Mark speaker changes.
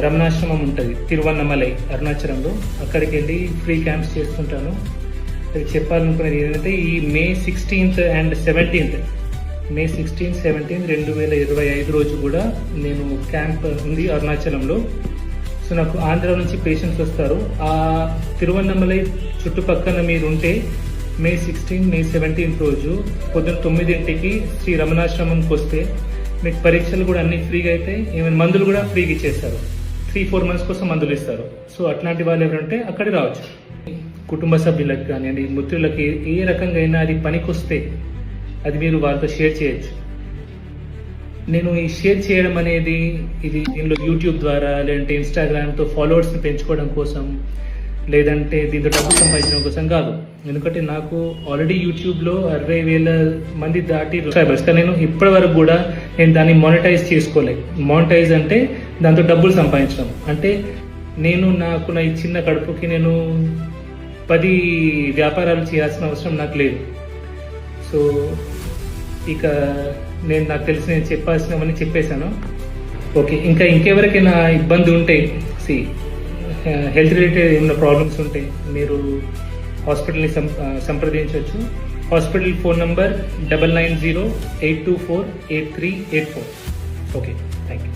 Speaker 1: రమణాశ్రమం ఉంటుంది తిరువన్నమలై అరుణాచలంలో. అక్కడికి వెళ్ళి ఫ్రీ క్యాంప్స్ చేస్తుంటాను. అది చెప్పాలనుకునేది ఏంటంటే ఈ May 16th and 17th, May 16, 17, 2025 రోజు కూడా నేను క్యాంప్ ఉంది అరుణాచలంలో. సో నాకు ఆంధ్ర నుంచి పేషెంట్స్ వస్తారు. ఆ తిరువన్నమలై చుట్టుపక్కల మీరు ఉంటే May 16, May 17 రోజు పొద్దున్న 9ంటికి శ్రీ రమణాశ్రమంకి వస్తే మీకు పరీక్షలు కూడా అన్ని ఫ్రీగా అయితే, ఏమైనా మందులు కూడా ఫ్రీగా ఇచ్చేస్తారు. 3-4 months కోసం మందులు ఇస్తారు. సో అట్లాంటి వాళ్ళు ఎవరంటే అక్కడికి రావచ్చు. కుటుంబ సభ్యులకు కానివ్వండి, మిత్రులకి ఏ రకంగా అయినా అది పనికొస్తే అది మీరు వాళ్ళతో షేర్ చేయొచ్చు. నేను ఈ షేర్ చేయడం అనేది దీనిలో యూట్యూబ్ ద్వారా, లేదంటే ఇన్స్టాగ్రామ్తో ఫాలోవర్స్ని పెంచుకోవడం కోసం, లేదంటే దీంతో డబ్బు సంపాదించడం కోసం కాదు. ఎందుకంటే నాకు ఆల్రెడీ యూట్యూబ్లో 60,000 మంది దాటి సబ్స్క్రైబర్స్, కానీ నేను ఇప్పటి వరకు కూడా నేను దాన్ని మానిటైజ్ చేసుకోలేదు. మానిటైజ్ అంటే దాంతో డబ్బులు సంపాదించడం. అంటే నాకు ఈ చిన్న కడుపుకి నేను 10 వ్యాపారాలు చేయాల్సిన అవసరం నాకు లేదు. సో ఇక నాకు తెలిసి నేను చెప్పాల్సినవన్నీ చెప్పేశాను. ఓకే, ఇంకెవరికైనా ఇబ్బంది ఉంటే, హెల్త్ రిలేటెడ్ ఏమైనా ప్రాబ్లమ్స్ ఉంటే మీరు హాస్పిటల్ని సంప్రదించవచ్చు. Hospital phone number 9908248384. Okay, thank you.